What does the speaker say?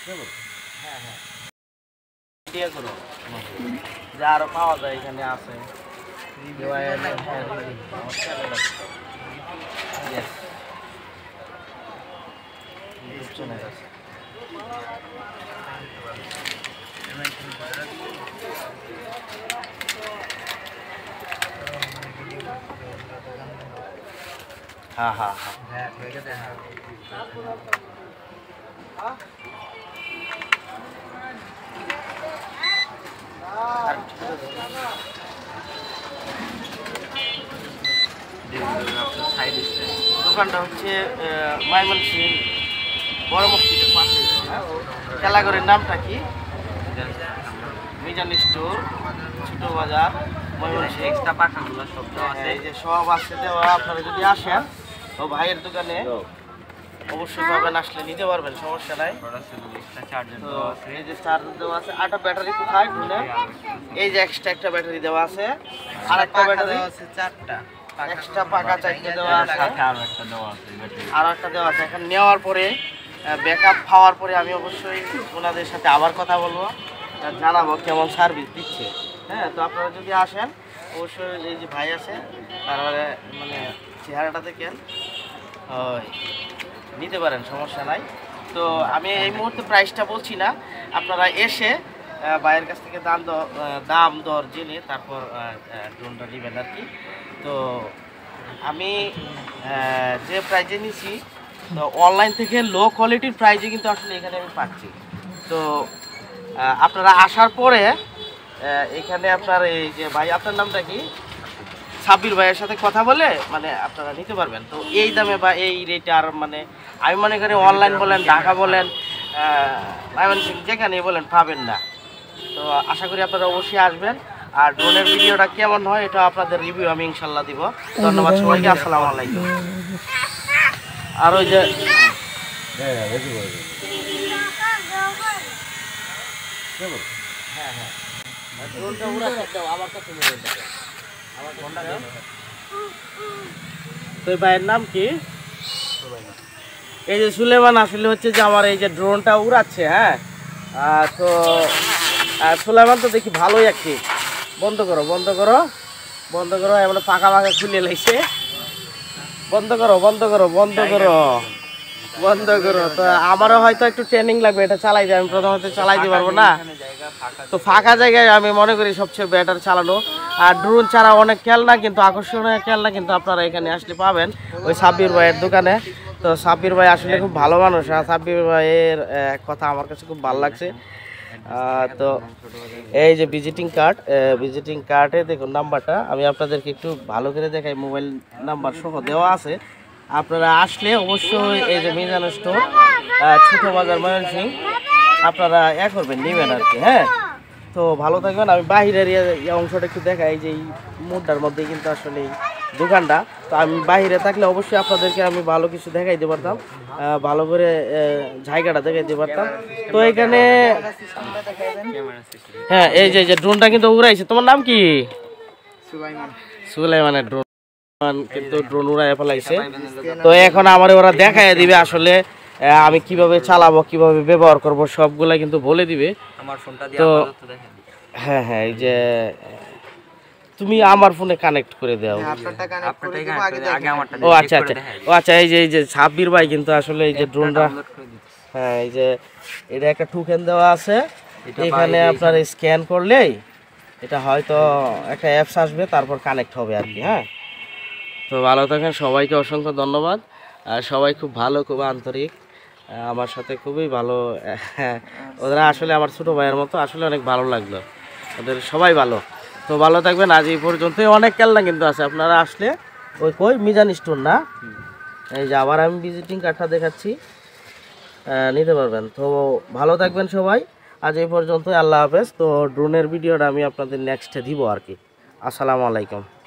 হ্যাঁ হ্যাঁ আইডিয়া করো যে আরো পাওয়া যায় এখানে আছে हाँ हाँ हाँ দোকানটা হচ্ছে ময়মনসিংহ বড় মসজিদের পাশে খেলাঘরের নামটা কি মিজান স্টোর ছোট বাজার ময়মনসিংহ এক্সট্রা পাখাগুলো সব আছে এই যে সব আছে দেওয়া আপনারা যদি আসেন তো ভাইয়ের দোকানে অবশ্যই পাবেন আসলে নিতে পারবেন সমস্যা নাই এই যে চার্জার দেওয়া আছে আটা ব্যাটারি কোথায় এই যে এক্সট্রা একটা ব্যাটারি দেওয়া আছে আর একটা ব্যাটারি আছে চারটা এক্সট্রা পাকা চারটে দেওয়া আছে আর একটা দেওয়া আছে এখন নেওয়ার পরে ব্যাকআপ পাওয়ার পরে আমি অবশ্যই ওনাদের সাথে আবার কথা বলবো জানাবো কেমন সার্ভিস দিচ্ছে হ্যাঁ তো আপনারা যদি আসেন অবশ্যই এই যে ভাই আছে তারপরে মানে চেহারাটা দেখেন নিতে পারেন সমস্যা নাই তো আমি এই মুহূর্তে প্রাইসটা বলছি না আপনারা এসে ভাইয়ের কাছ থেকে দাম দর জেনে তারপর ড্রোনটা নেবেন আর কি তো আমি যে প্রাইজে নিছি তো অনলাইন থেকে লো কোয়ালিটির প্রাইজে কিন্তু আসলে এখানে আমি পাচ্ছি তো আপনারা আসার পরে এখানে আপনার এই যে ভাই আপনার নামটা কি সাব্বির ভাইয়ের সাথে কথা বলে মানে আপনারা নিতে পারবেন তো এই দামে বা এই রেটে আর মানে আমি মনে করি অনলাইন বলেন ঢাকা বলেন ময়মনসিংহ যেখানে বলেন পাবেন না তো আশা করি আপনারা অবশ্যই আসবেন আর ড্রোনের ভিডিওটা কেমন হয় এটা আপনাদের রিভিউ আমি ইনশাল্লাহ দিব ধন্যবাদ সবাইকে আসসালামু আলাইকুম আর ওই যে হ্যাঁ হ্যাঁ ড্রোনটা উড়া দাও আমার কাছে নিয়ে যাও আমার ফোনটা দাও তো ভাইয়ের নাম কি এই যে সুলেমান আসলে হচ্ছে যে আমার এই যে ড্রোনটা উড়াচ্ছে হ্যাঁ তো সুলেমান তো দেখি ভালোই একটি বন্ধ করো বন্ধ করো বন্ধ করো এমন পাকা পাকা খুলে লাগছে বন্ধ করো বন্ধ করো বন্ধ করো বন্ধ করো তো আমারও হয়তো একটু ট্রেনিং লাগবে এটা চালাই দিয়ে আমি প্রথমত চালাইতে পারবো না তো ফাঁকা জায়গায় আমি মনে করি সবচেয়ে বেটার চালানো আর ড্রোন ছাড়া অনেক খেলনা কিন্তু আকর্ষণীয় খেলনা কিন্তু আপনারা এখানে আসলে পাবেন ওই সাব্বির ভাইয়ের দোকানে তো সাব্বির ভাই আসলে খুব ভালো মানুষ আর সাব্বির ভাইয়ের কথা আমার কাছে খুব ভালো লাগছে তো এই যে ভিজিটিং কার্ডে দেখুন নাম্বারটা আমি আপনাদেরকে একটু ভালো করে দেখাই মোবাইল নাম্বার সহ দেওয়া আছে আপনারা আসলে অবশ্যই এই যে মিজান স্টোর ছোট বাজার ময়মনসিংহ আপনারা করবেন নেবেন আর কি হ্যাঁ তো ভালো থাকবেন আমি বাহিরের অংশটা একটু দেখাই যে এই মুডটার মধ্যে কিন্তু আসলে এই দোকানটা তো আমি বাইরে থাকলে অবশ্যই আপনাদেরকে আমি ভালো কিছু দেখাইতে পারতাম ভালো করে জায়গাটা দেখাইতে পারতাম তো এখানে হ্যাঁ এই যে ড্রোনটা কিন্তু উড়াইছে তোমার নাম কি সুলাইমানের ড্রোন কিন্তু ড্রোন উড়াই ফেলাইছে তো এখন আমার ওরা দেখাই দিবে আসলে আমি কিভাবে চালাবো কিভাবে ব্যবহার করব সবগুলা কিন্তু বলে দিবে তো হ্যাঁ হ্যাঁ এই যে তুমি আমার ফোনে কানেক্ট করে দাও ও আচ্ছা আচ্ছা ও আচ্ছা এই যে সাব্বির ভাই কিন্তু আসলে এই যে ড্রোনটা হ্যাঁ এই যে এটা একটা টোকেন দেওয়া আছে এখানে আপনার স্ক্যান করলেই এটা হয়তো একটা অ্যাপস আসবে তারপর কানেক্ট হবে আর কি হ্যাঁ তো ভালো থাকেন সবাইকে অসংখ্য ধন্যবাদ আর সবাই খুব ভালো খুব আন্তরিক আমার সাথে খুবই ভালো ওরা আসলে আমার ছোটো ভাইয়ের মতো আসলে অনেক ভালো লাগলো ওদের সবাই ভালো তো ভালো থাকবেন আজ এই পর্যন্তই অনেক খেলনা কিন্তু আছে আপনারা আসলে কই মিজান স্টোর না এই যে আবার আমি ভিজিটিং কার্ডটা দেখাচ্ছি নিতে পারবেন তো ভালো থাকবেন সবাই আজ এই পর্যন্তই আল্লাহ হাফেজ তো ড্রোনের ভিডিওটা আমি আপনাদের নেক্সটে দিব আর কি আসসালামু আলাইকুম